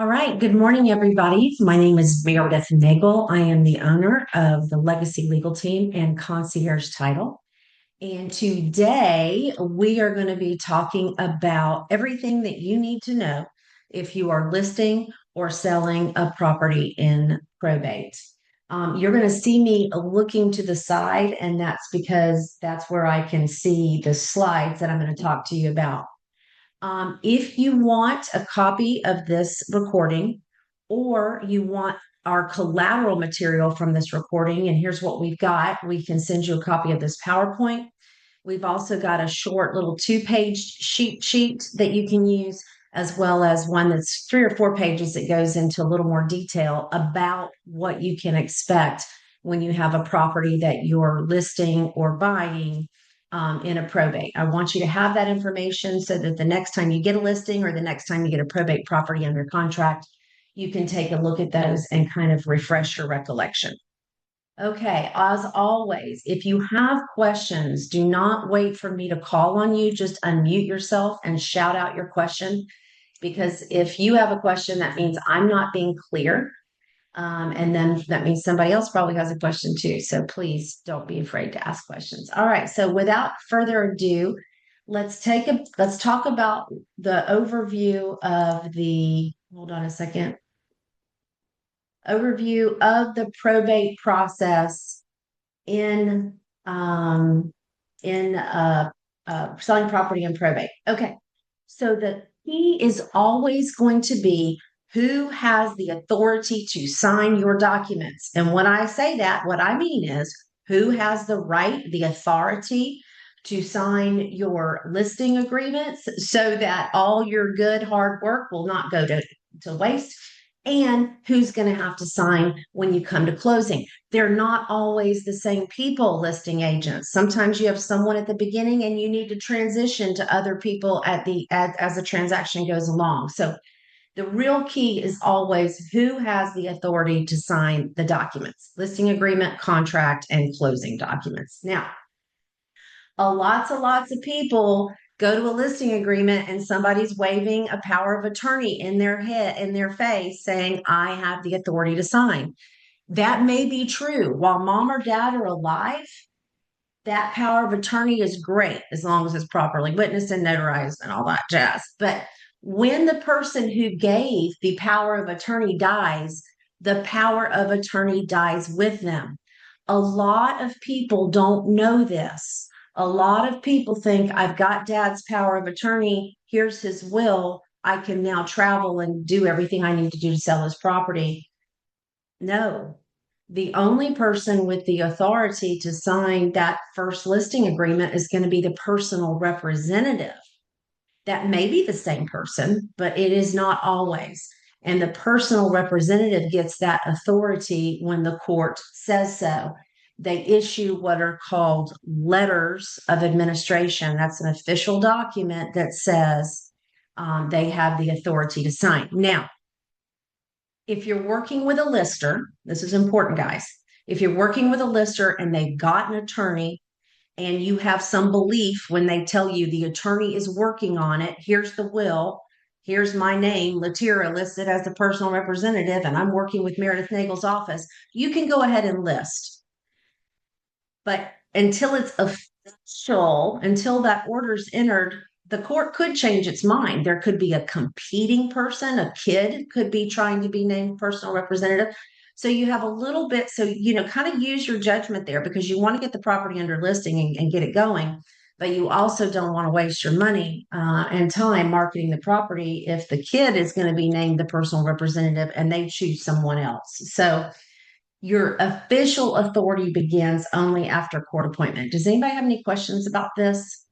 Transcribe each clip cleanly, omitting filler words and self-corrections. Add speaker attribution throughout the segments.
Speaker 1: All right. Good morning, everybody. My name is Meredith Nagel. I am the owner of the Legacy Legal Team and Concierge Title. And today we are going to be talking about everything that you need to know if you are listing or selling a property in probate. You're going to see me looking to the side, and that's because that's where I can see the slides that I'm going to talk to you about. If you want a copy of this recording or you want our collateral material from this recording, and here's what we've got, we can send you a copy of this PowerPoint. We've also got a short little 2-page sheet that you can use, as well as one that's 3 or 4 pages that goes into a little more detail about what you can expect when you have a property that you're listing or buying in a probate. I want you to have that information so that the next time you get a listing or the next time you get a probate property under contract, you can take a look at those and kind of refresh your recollection. Okay, as always, if you have questions, do not wait for me to call on you. Just unmute yourself and shout out your question. Because if you have a question, that means I'm not being clear. And then that means somebody else probably has a question too. So please don't be afraid to ask questions. All right. So without further ado, let's talk about the overview of hold on a second, overview of the probate process in um, selling property in probate. Okay. So the key is always going to be who has the authority to sign your documents. And when I say that, what I mean is who has the right, the authority to sign your listing agreements so that all your good hard work will not go to waste, and who's going to have to sign when you come to closing. They're not always the same people, listing agents. Sometimes you have someone at the beginning and you need to transition to other people as the transaction goes along. So the real key is always who has the authority to sign the documents: listing agreement, contract, and closing documents. Now, lots of people go to a listing agreement and somebody's waving a power of attorney in their face saying, I have the authority to sign. That may be true. While mom or dad are alive, that power of attorney is great as long as it's properly witnessed and notarized and all that jazz. But when the person who gave the power of attorney dies, the power of attorney dies with them. A lot of people don't know this. A lot of people think, I've got dad's power of attorney. Here's his will. I can now travel and do everything I need to do to sell his property. No, the only person with the authority to sign that first listing agreement is going to be the personal representative. That may be the same person, but it is not always. And the personal representative gets that authority when the court says so. They issue what are called letters of administration. That's an official document that says they have the authority to sign. Now, if you're working with a lister, this is important, guys. If you're working with a lister and they've got an attorney and you have some belief when they tell you the attorney is working on it, here's the will, here's my name, Latira, listed as the personal representative, and I'm working with Meredith Nagel's office, you can go ahead and list. But until it's official, until that order's entered, the court could change its mind. There could be a competing person, a kid could be trying to be named personal representative. So you have a little bit, so, kind of use your judgment there because you want to get the property under listing and get it going. But you also don't want to waste your money and time marketing the property if the kid is going to be named the personal representative and they choose someone else. So your official authority begins only after court appointment. Does anybody have any questions about this?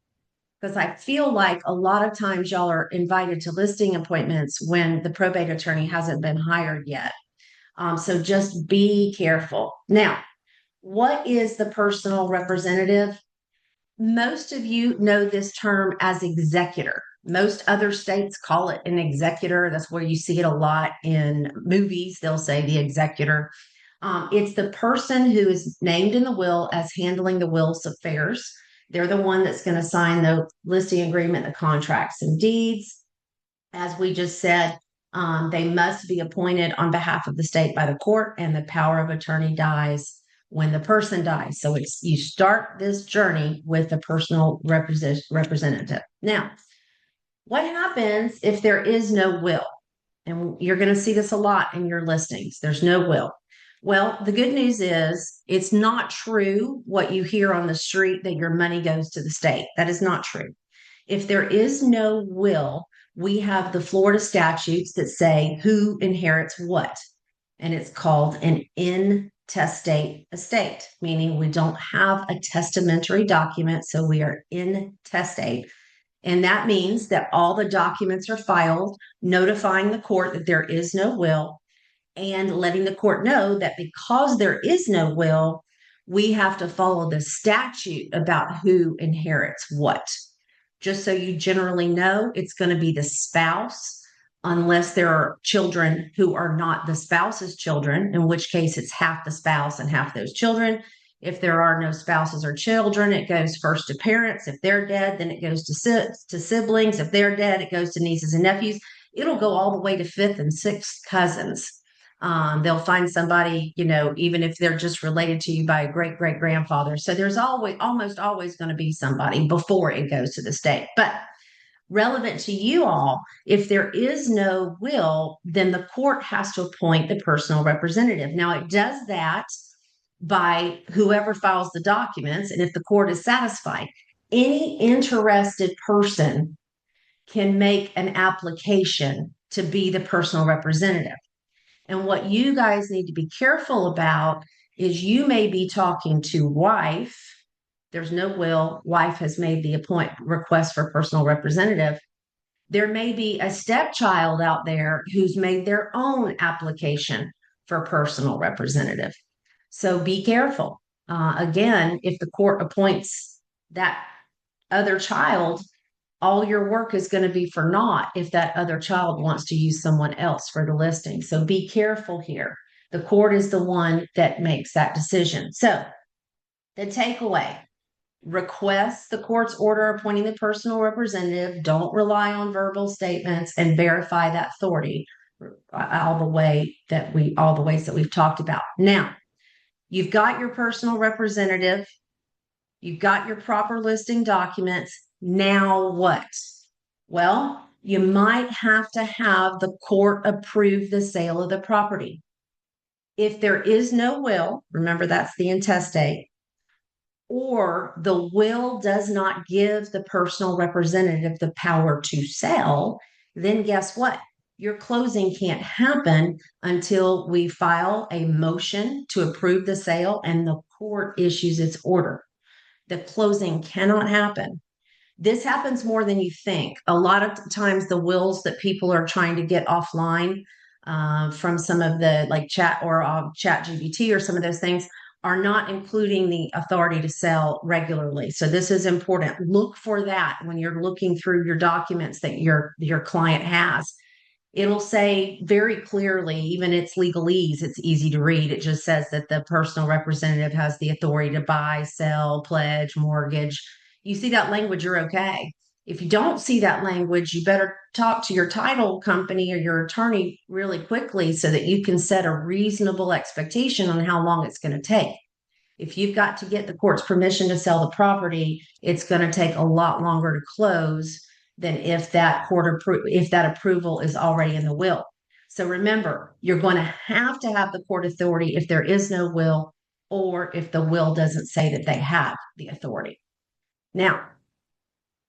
Speaker 1: Because I feel like a lot of times y'all are invited to listing appointments when the probate attorney hasn't been hired yet. So just be careful. Now, what is the personal representative? Most of you know this term as executor. Most other states call it an executor. That's where you see it a lot in movies. They'll say the executor. It's the person who is named in the will as handling the will's affairs. They're the one that's going to sign the listing agreement, the contracts and deeds. As we just said, They must be appointed on behalf of the state by the court, and the power of attorney dies when the person dies. So it's you start this journey with a personal representative. Now, what happens if there is no will? And you're going to see this a lot in your listings. There's no will. Well, the good news is it's not true what you hear on the street that your money goes to the state. That is not true. If there is no will, we have the Florida statutes that say who inherits what. And it's called an intestate estate, meaning we don't have a testamentary document. So we are intestate. And that means that all the documents are filed, notifying the court that there is no will and letting the court know that because there is no will, we have to follow the statute about who inherits what. Just so you generally know, it's going to be the spouse, unless there are children who are not the spouse's children, in which case it's half the spouse and half those children. If there are no spouses or children, it goes first to parents. If they're dead, then it goes to siblings. If they're dead, it goes to nieces and nephews. It'll go all the way to fifth and sixth cousins. They'll find somebody, even if they're just related to you by a great great grandfather. So there's almost always going to be somebody before it goes to the state. But relevant to you all, if there is no will, then the court has to appoint the personal representative. Now, it does that by whoever files the documents. And if the court is satisfied, any interested person can make an application to be the personal representative. And what you guys need to be careful about is you may be talking to wife. There's no will. Wife has made the request for personal representative. There may be a stepchild out there who's made their own application for personal representative. So be careful. Again, if the court appoints that other child, all your work is going to be for naught if that other child wants to use someone else for the listing. So be careful here. The court is the one that makes that decision. So the takeaway: request the court's order appointing the personal representative. Don't rely on verbal statements, and verify that authority all the ways that we've talked about. Now, you've got your personal representative. You've got your proper listing documents. Now what? Well, you might have to have the court approve the sale of the property. If there is no will, remember that's the intestate, or the will does not give the personal representative the power to sell, then guess what? Your closing can't happen until we file a motion to approve the sale and the court issues its order. The closing cannot happen. This happens more than you think. A lot of times the wills that people are trying to get offline from some of the like chat or chat GBT or some of those things are not including the authority to sell regularly. So this is important. Look for that when you're looking through your documents that your client has. It'll say very clearly, even its legalese, it's easy to read. It just says that the personal representative has the authority to buy, sell, pledge, mortgage. You see that language, you're okay. If you don't see that language, you better talk to your title company or your attorney really quickly so that you can set a reasonable expectation on how long it's going to take. If you've got to get the court's permission to sell the property, it's going to take a lot longer to close than if that approval is already in the will. So remember, you're going to have the court authority if there is no will, or if the will doesn't say that they have the authority. Now,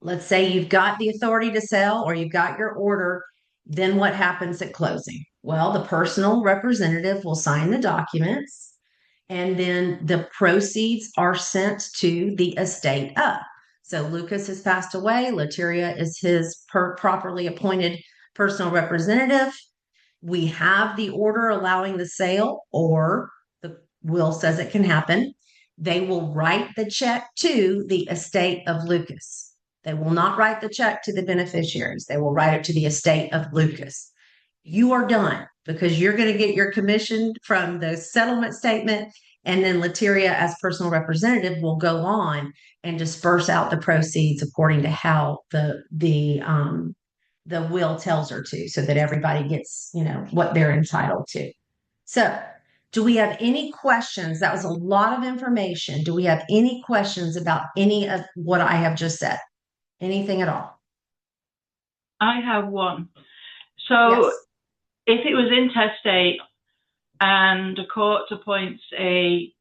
Speaker 1: let's say you've got the authority to sell or you've got your order. Then what happens at closing? Well, the personal representative will sign the documents, and then the proceeds are sent to the estate up. So Lucas has passed away. Lateria is his properly appointed personal representative. We have the order allowing the sale, or the will says it can happen. They will write the check to the estate of Lucas. They will not write the check to the beneficiaries. They will write it to the estate of Lucas. You are done, because you're going to get your commission from the settlement statement, and then Lateria as personal representative will go on and disperse out the proceeds according to how the the will tells her to, so that everybody gets, what they're entitled to. So, do we have any questions? That was a lot of information. Do we have any questions about any of what I have just said? Anything at all?
Speaker 2: I have one. So
Speaker 1: Yes.
Speaker 2: if it was intestate and the court appoints a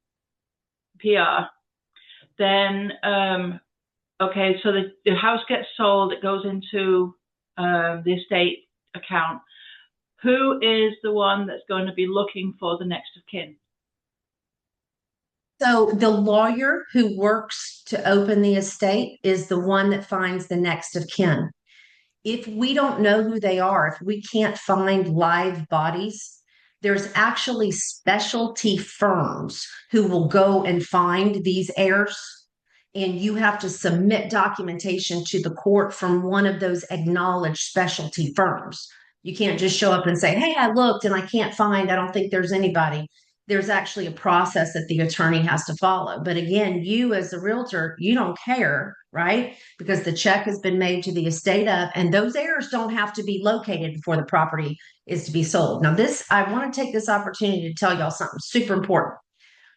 Speaker 2: PR, then okay, so the house gets sold, it goes into the estate account. Who is the one that's going to be looking for the next of kin?
Speaker 1: So the lawyer who works to open the estate is the one that finds the next of kin. If we don't know who they are, if we can't find live bodies, there's actually specialty firms who will go and find these heirs. And you have to submit documentation to the court from one of those acknowledged specialty firms. You can't just show up and say, hey, I looked and I don't think there's anybody. There's actually a process that the attorney has to follow. But again, you as the realtor, you don't care, right? Because the check has been made to the estate of, and those heirs don't have to be located before the property is to be sold. Now, I want to take this opportunity to tell y'all something super important.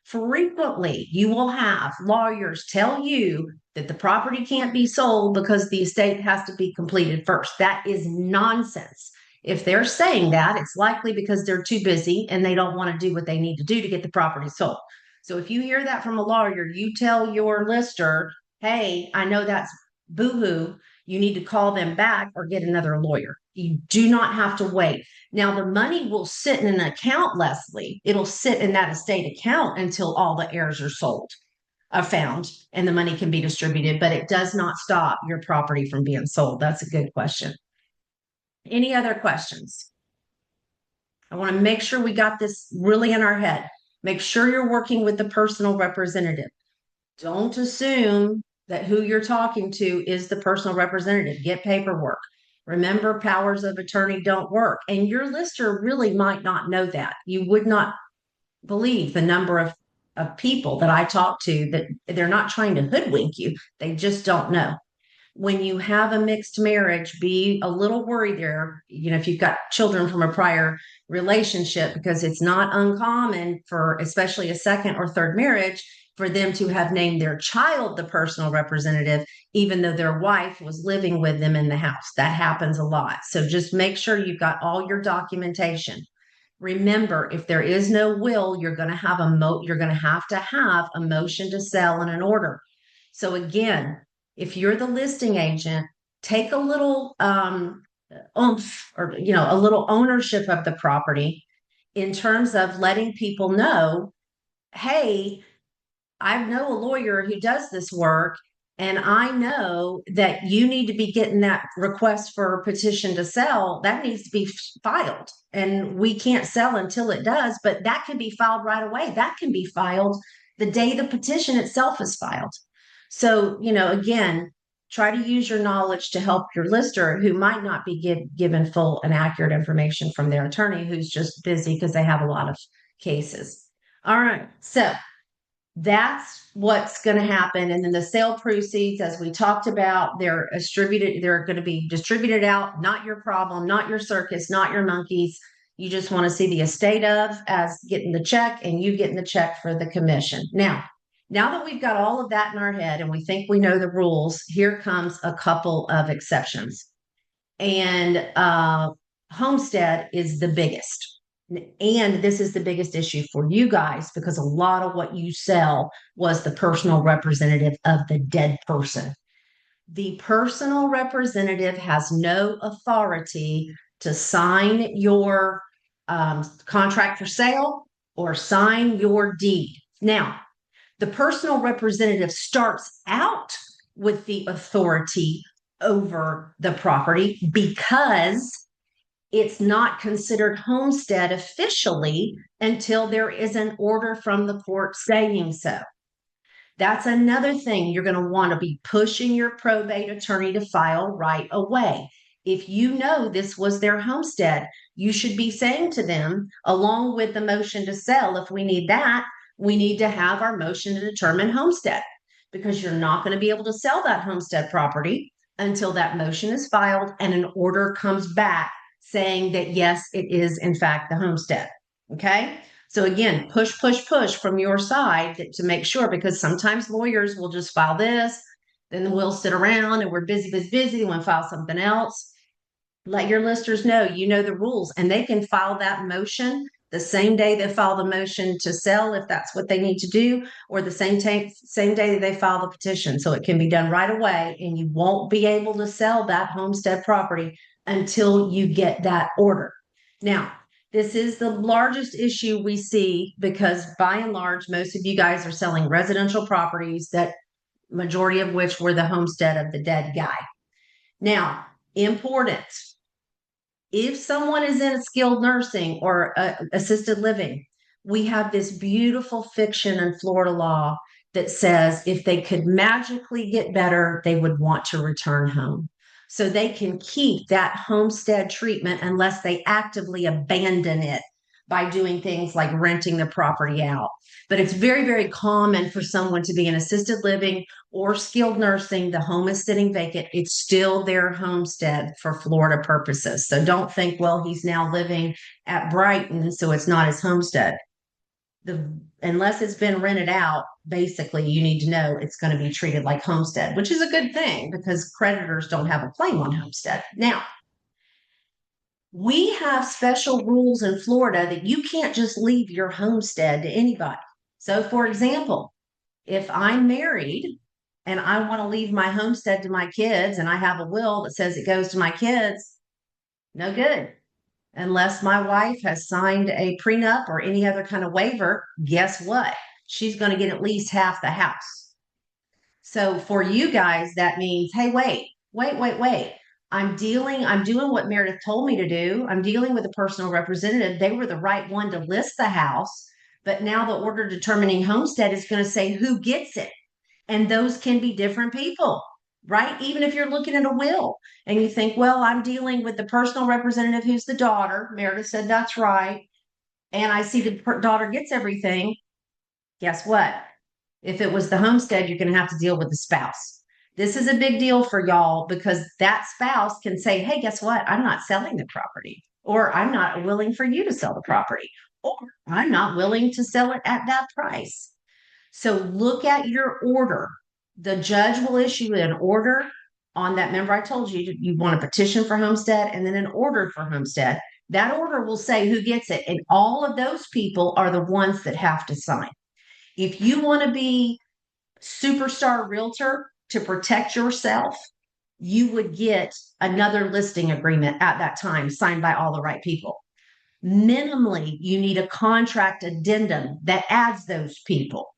Speaker 1: Frequently, you will have lawyers tell you that the property can't be sold because the estate has to be completed first. That is nonsense. If they're saying that, it's likely because they're too busy and they don't want to do what they need to do to get the property sold. So if you hear that from a lawyer, you tell your lister, hey, I know that's boohoo. You need to call them back or get another lawyer. You do not have to wait. Now, the money will sit in an account, Leslie. It'll sit in that estate account until all the heirs are sold, found, and the money can be distributed, but it does not stop your property from being sold. That's a good question. Any other questions? I want to make sure we got this really in our head. Make sure you're working with the personal representative. Don't assume that who you're talking to is the personal representative. Get paperwork. Remember, powers of attorney don't work. And your lister really might not know that. You would not believe the number of people that I talk to that they're not trying to hoodwink you. They just don't know. When you have a mixed marriage, be a little worried there. If you've got children from a prior relationship, because it's not uncommon for especially a second or third marriage for them to have named their child the personal representative, even though their wife was living with them in the house. That happens a lot. So just make sure you've got all your documentation. Remember, if there is no will, you're going to have to have a motion to sell and an order. So again, if you're the listing agent, take a little oomph, or a little ownership of the property in terms of letting people know, hey, I know a lawyer who does this work, and I know that you need to be getting that request for a petition to sell. That needs to be filed, and we can't sell until it does, but that can be filed right away. That can be filed the day the petition itself is filed. So, again, try to use your knowledge to help your lister who might not be given full and accurate information from their attorney who's just busy because they have a lot of cases. All right. So, that's what's going to happen. And then the sale proceeds, as we talked about, they're going to be distributed out. Not your problem, not your circus, not your monkeys. You just want to see the estate of as getting the check and you getting the check for the commission. Now that we've got all of that in our head and we think we know the rules, here comes a couple of exceptions. And homestead is the biggest. And this is the biggest issue for you guys because a lot of what you sell was the personal representative of the dead person. The personal representative has no authority to sign your contract for sale or sign your deed. Now, the personal representative starts out with the authority over the property because it's not considered homestead officially until there is an order from the court saying so. That's another thing you're going to want to be pushing your probate attorney to file right away. If you know this was their homestead, you should be saying to them, along with the motion to sell, if we need that, we need to have our motion to determine homestead because you're not going to be able to sell that homestead property until that motion is filed and an order comes back saying that, yes, it is in fact the homestead. Okay. So again, push, push, push from your side to make sure, because sometimes lawyers will just file this, then we'll sit around and we're busy, busy, busy, and we'll file something else. Let your listers know you know the rules, and they can file that motion the same day they file the motion to sell, if that's what they need to do, or the same day that they file the petition. So it can be done right away, and you won't be able to sell that homestead property until you get that order. Now, this is the largest issue we see because by and large, most of you guys are selling residential properties, that majority of which were the homestead of the dead guy. Now, important, if someone is in skilled nursing or assisted living, we have this beautiful fiction in Florida law that says if they could magically get better, they would want to return home. So they can keep that homestead treatment unless they actively abandon it by doing things like renting the property out. But it's very, very common for someone to be in assisted living or skilled nursing. The home is sitting vacant. It's still their homestead for Florida purposes. So don't think, well, he's now living at Brighton, so it's not his homestead. Unless it's been rented out, basically you need to know it's going to be treated like homestead, which is a good thing because creditors don't have a claim on homestead. Now, we have special rules in Florida that you can't just leave your homestead to anybody. So, for example, if I'm married and I want to leave my homestead to my kids and I have a will that says it goes to my kids, no good. Unless my wife has signed a prenup or any other kind of waiver, guess what? She's going to get at least half the house. So for you guys, that means, hey, wait. I'm doing what Meredith told me to do. I'm dealing with a personal representative. They were the right one to list the house. But now the order determining homestead is going to say who gets it. And those can be different people, right? Even if you're looking at a will and you think, well, I'm dealing with the personal representative who's the daughter. Meredith said that's right. And I see the daughter gets everything. Guess what? If it was the homestead, you're going to have to deal with the spouse. This is a big deal for y'all because that spouse can say, hey, guess what? I'm not selling the property, or I'm not willing for you to sell the property, or I'm not willing to sell it at that price. So look at your order. The judge will issue an order on that. Remember, I told you you want a petition for homestead and then an order for homestead. That order will say who gets it. And all of those people are the ones that have to sign. If you want to be superstar realtor to protect yourself, you would get another listing agreement at that time signed by all the right people. Minimally, you need a contract addendum that adds those people.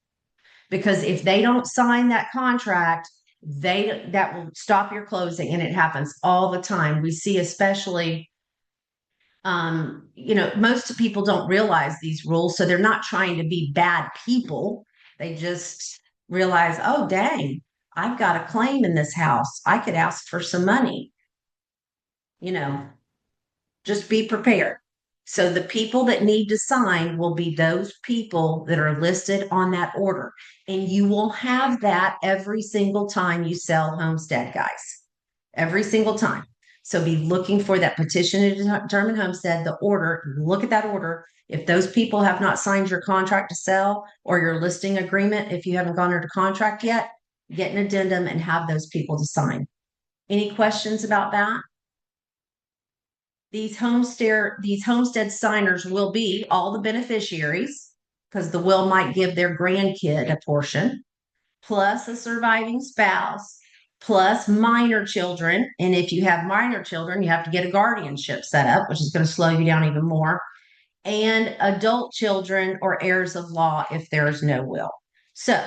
Speaker 1: Because if they don't sign that contract, that will stop your closing, and it happens all the time. We see, especially, most people don't realize these rules, so they're not trying to be bad people. They just realize, oh, dang, I've got a claim in this house. I could ask for some money. Just be prepared. So the people that need to sign will be those people that are listed on that order. And you will have that every single time you sell homestead, guys. Every single time. So be looking for that petition to determine homestead, the order. Look at that order. If those people have not signed your contract to sell or your listing agreement, if you haven't gone under contract yet, get an addendum and have those people to sign. Any questions about that? These homestead signers will be all the beneficiaries, because the will might give their grandkid a portion, plus a surviving spouse, plus minor children. And if you have minor children, you have to get a guardianship set up, which is going to slow you down even more, and adult children or heirs of law if there is no will. So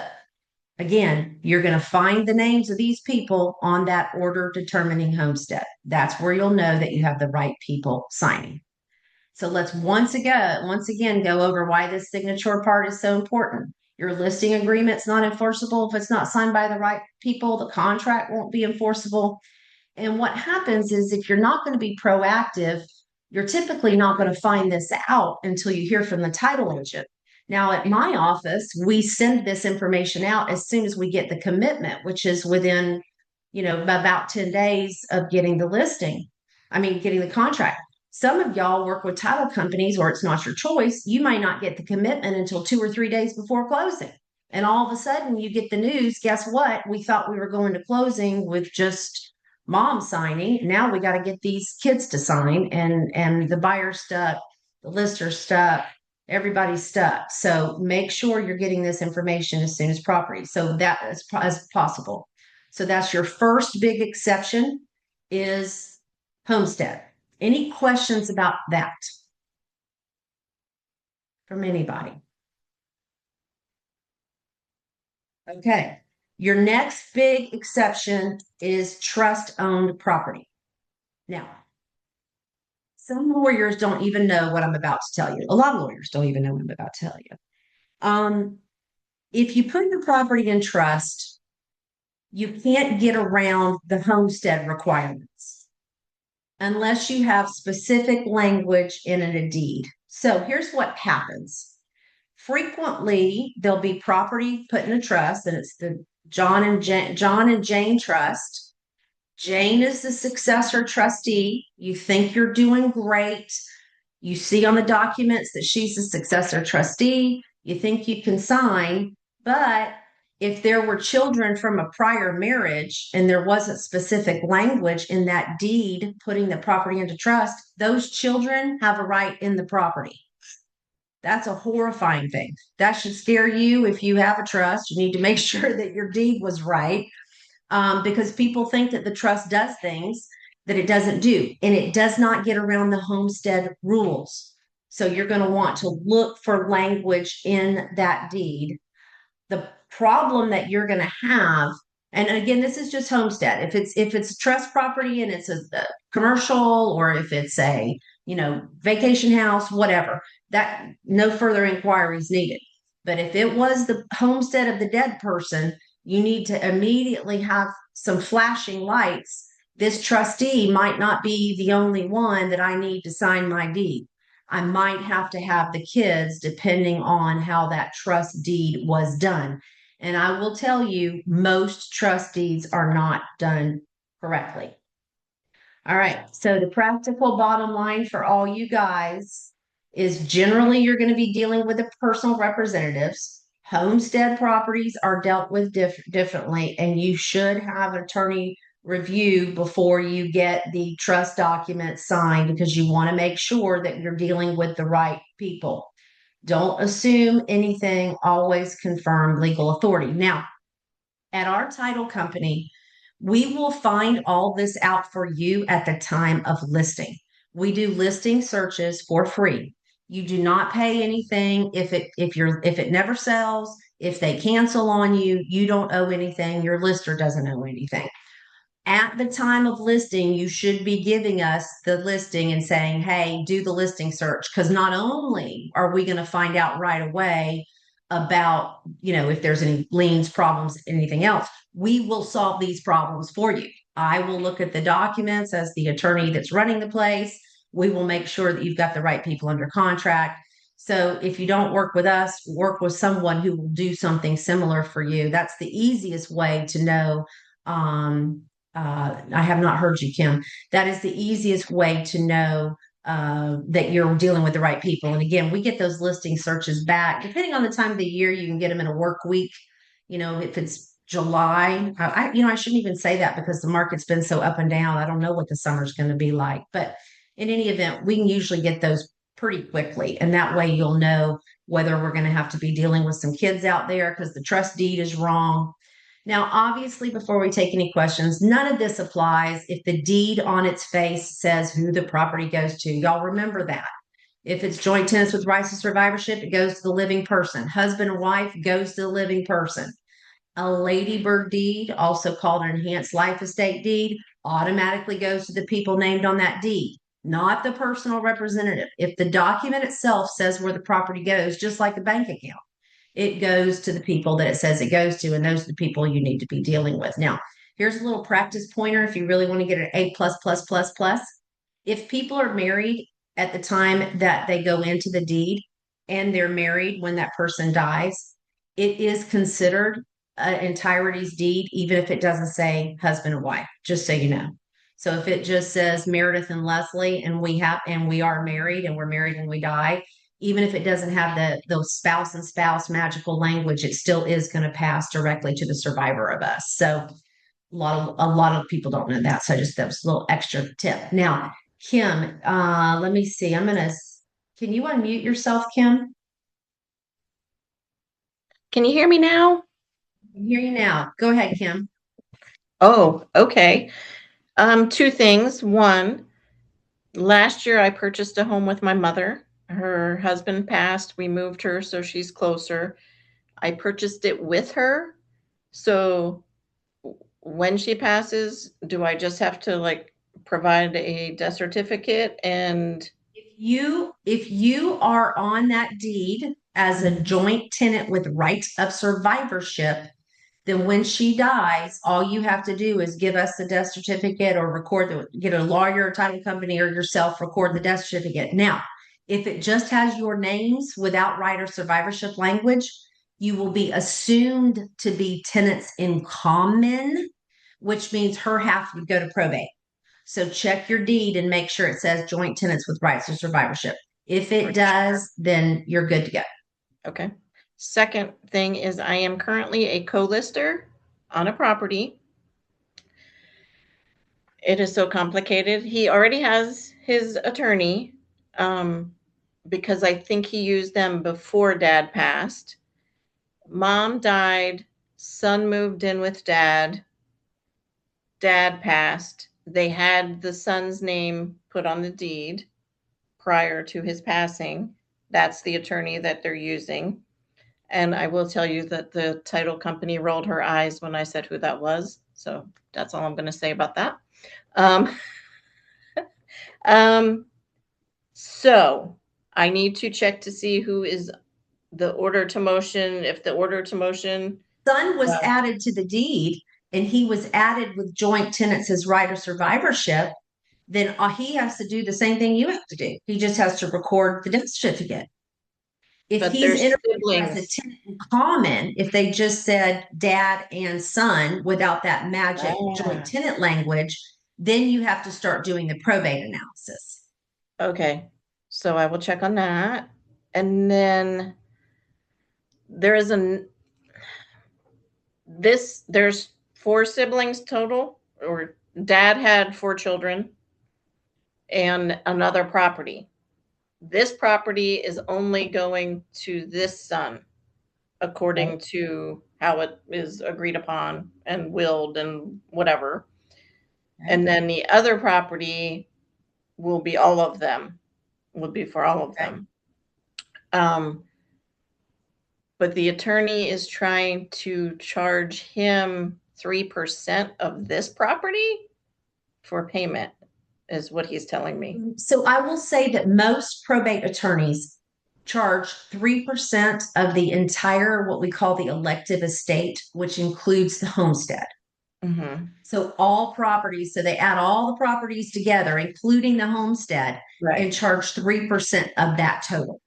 Speaker 1: again, you're going to find the names of these people on that order determining homestead. That's where you'll know that you have the right people signing. So let's once again go over why this signature part is so important. Your listing agreement's not enforceable if it's not signed by the right people. The contract won't be enforceable. And what happens is, if you're not going to be proactive, you're typically not going to find this out until you hear from the title agent. Now, at my office, we send this information out as soon as we get the commitment, which is within, about 10 days of getting the listing. I mean, getting the contract. Some of y'all work with title companies, or it's not your choice. You might not get the commitment until 2 or 3 days before closing. And all of a sudden, you get the news. Guess what? We thought we were going to closing with just mom signing. Now we got to get these kids to sign, and the buyer's stuck, the lister's stuck, everybody's stuck. So make sure you're getting this information as soon as property. So that as possible. So that's your first big exception is homestead. Any questions about that from anybody? Okay. Your next big exception is trust owned property. Now, some lawyers don't even know what I'm about to tell you. A lot of lawyers don't even know what I'm about to tell you. If you put your property in trust, you can't get around the homestead requirements unless you have specific language in a deed. So here's what happens. Frequently, there'll be property put in a trust, and it's the John and Jane Trust. Jane is the successor trustee. You think you're doing great. You see on the documents that she's the successor trustee. You think you can sign, but if there were children from a prior marriage and there wasn't specific language in that deed putting the property into trust, those children have a right in the property. That's a horrifying thing. That should scare you. If you have a trust, you need to make sure that your deed was right, because people think that the trust does things that it doesn't do, and it does not get around the homestead rules. So you're going to want to look for language in that deed. The problem that you're going to have, and again, this is just homestead. If it's a trust property and it's a commercial, or if it's a vacation house, whatever, that no further inquiry is needed. But if it was the homestead of the dead person, you need to immediately have some flashing lights. This trustee might not be the only one that I need to sign my deed. I might have to have the kids depending on how that trust deed was done. And I will tell you, most trust deeds are not done correctly. All right. So the practical bottom line for all you guys is generally you're going to be dealing with the personal representatives. Homestead properties are dealt with differently, and you should have an attorney review before you get the trust document signed, because you want to make sure that you're dealing with the right people. Don't assume anything, always confirm legal authority. Now, at our title company, we will find all this out for you at the time of listing. We do listing searches for free. You do not pay anything if it never sells. If they cancel on you, you don't owe anything. Your lister doesn't owe anything. At the time of listing, you should be giving us the listing and saying, hey, do the listing search. Because not only are we going to find out right away about, if there's any liens, problems, anything else, we will solve these problems for you. I will look at the documents as the attorney that's running the place. We will make sure that you've got the right people under contract. So if you don't work with us, work with someone who will do something similar for you. That's the easiest way to know. I have not heard you, Kim. That is the easiest way to know that you're dealing with the right people. And again, we get those listing searches back. Depending on the time of the year, you can get them in a work week. If it's July, I shouldn't even say that because the market's been so up and down. I don't know what the summer's going to be like. But in any event, we can usually get those pretty quickly. And that way you'll know whether we're going to have to be dealing with some kids out there because the trust deed is wrong. Now, obviously, before we take any questions, none of this applies if the deed on its face says who the property goes to. Y'all remember that. If it's joint tenants with rights to survivorship, it goes to the living person. Husband and wife goes to the living person. A ladybird deed, also called an enhanced life estate deed, automatically goes to the people named on that deed, not the personal representative. If the document itself says where the property goes, just like a bank account, it goes to the people that it says it goes to, and those are the people you need to be dealing with. Now, here's a little practice pointer if you really want to get an A plus plus plus plus. If people are married at the time that they go into the deed and they're married when that person dies, it is considered entirety's deed, even if it doesn't say husband and wife, just so you know. So if it just says Meredith and Leslie and we are married and we're married when we die, even if it doesn't have those spouse and spouse magical language, it still is going to pass directly to the survivor of us. So a lot of people don't know that. So that was a little extra tip. Now, Kim, let me see. Can you unmute yourself, Kim?
Speaker 3: Can you hear me now?
Speaker 1: I can hear you now. Go ahead, Kim.
Speaker 3: Oh, okay. Two things. One, last year I purchased a home with my mother. Her husband passed. We moved her so she's closer. I purchased it with her. So when she passes, do I just have to like provide a death certificate and
Speaker 1: If you are on that deed as a joint tenant with right of survivorship, then when she dies, all you have to do is give us the death certificate or get a lawyer, title company, or yourself record the death certificate. Now, if it just has your names without right or survivorship language, you will be assumed to be tenants in common, which means her half would go to probate. So check your deed and make sure it says joint tenants with rights to survivorship. If it does, then you're good to go.
Speaker 3: okay. Second thing is I am currently a co-lister on a property. It is so complicated. He already has his attorney, because I think he used them before dad passed. Mom died, son moved in with dad, dad passed. They had the son's name put on the deed prior to his passing. That's the attorney that they're using. And I will tell you that the title company rolled her eyes when I said who that was. So that's all I'm going to say about that. Um, so I need to check to see who is the order to motion. If the order to motion,
Speaker 1: Son was added to the deed and he was added with joint tenants as right of survivorship, then he has to do the same thing you have to do. He just has to record the death certificate. If
Speaker 3: but
Speaker 1: he's
Speaker 3: there's
Speaker 1: entered as a
Speaker 3: siblings.
Speaker 1: tenant in common, if they just said dad and son without that magic joint
Speaker 3: Ah,
Speaker 1: tenant language, then you have to start doing the probate analysis.
Speaker 3: okay. So I will check on that. And then there is there's four siblings total, or dad had four children and another property. This property is only going to this son, according to how it is agreed upon and willed and whatever. And then the other property will be all of them, will be for all of them. But the attorney is trying to charge him 3% of this property for payment, is what he's telling me.
Speaker 1: So I will say that most probate attorneys charge 3% of the entire, what we call the elective estate, which includes the homestead.
Speaker 3: Mm-hmm.
Speaker 1: So all properties, so they add all the properties together, including the homestead, and charge 3% of that total.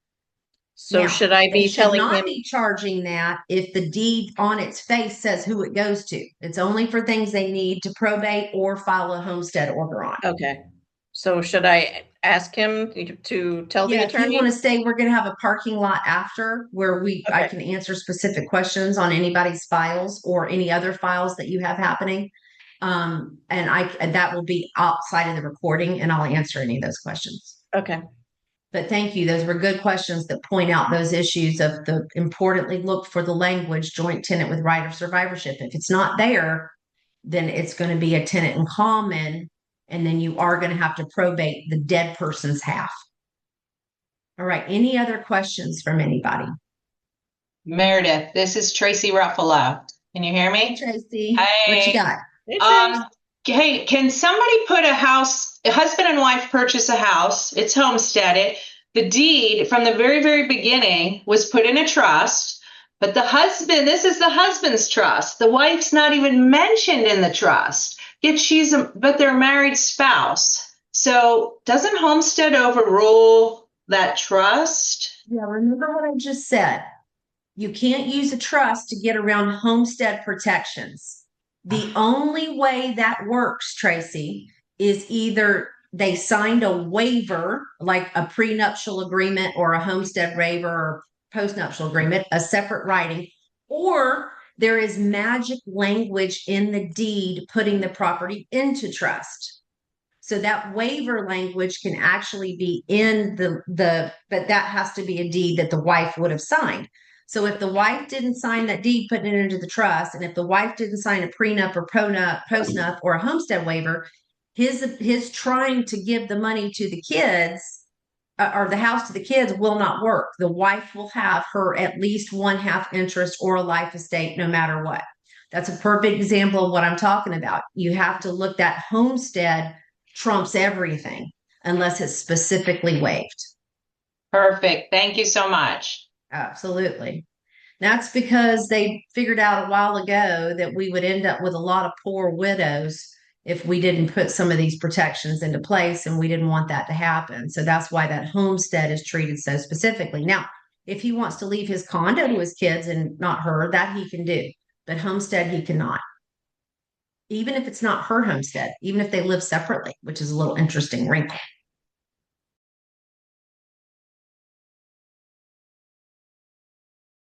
Speaker 3: So
Speaker 1: Now,
Speaker 3: should I
Speaker 1: they
Speaker 3: be
Speaker 1: should
Speaker 3: telling
Speaker 1: not
Speaker 3: him?
Speaker 1: be charging that if the deed on its face says who it goes to. It's only for things they need to probate or file a homestead order on.
Speaker 3: Okay. So should I ask him to tell the
Speaker 1: Yeah, if you want
Speaker 3: attorney?
Speaker 1: to stay, we're going to have a parking lot after where I
Speaker 3: Okay.
Speaker 1: can answer specific questions on anybody's files or any other files that you have happening. And that will be outside of the recording and I'll answer any of those questions.
Speaker 3: Okay.
Speaker 1: But thank you. Those were good questions that point out those issues of the importantly look for the language joint tenant with right of survivorship. If it's not there, then it's going to be a tenant in common, and then you are going to have to probate the dead person's half. All right. Any other questions from anybody?
Speaker 4: Meredith, this is Tracy Ruffalo. Can you hear me?
Speaker 1: Tracy, what you
Speaker 4: Hey.
Speaker 1: got?
Speaker 4: Hey, can somebody put a husband and wife purchase a house, it's homesteaded. The deed from the very, very beginning was put in a trust, but this is the husband's trust. The wife's not even mentioned in the trust, yet but they're a married spouse. So doesn't homestead overrule that trust?
Speaker 1: Yeah, remember what I just said. You can't use a trust to get around homestead protections. The only way that works, Tracy, is either they signed a waiver, like a prenuptial agreement or a homestead waiver or postnuptial agreement, a separate writing, or there is magic language in the deed putting the property into trust. So that waiver language can actually be in but that has to be a deed that the wife would have signed. So if the wife didn't sign that deed, putting it into the trust, and if the wife didn't sign a prenup or postnup or a homestead waiver, his trying to give the money to the kids or the house to the kids will not work. The wife will have her at least 1/2 interest or a life estate, no matter what. That's a perfect example of what I'm talking about. You have to look that homestead trumps everything unless it's specifically waived.
Speaker 4: Perfect. Thank you so much.
Speaker 1: Absolutely. That's because they figured out a while ago that we would end up with a lot of poor widows if we didn't put some of these protections into place, and we didn't want that to happen. So that's why that homestead is treated so specifically. Now, if he wants to leave his condo to his kids and not her, that he can do, but homestead he cannot. Even if it's not her homestead, even if they live separately, which is a little interesting wrinkle.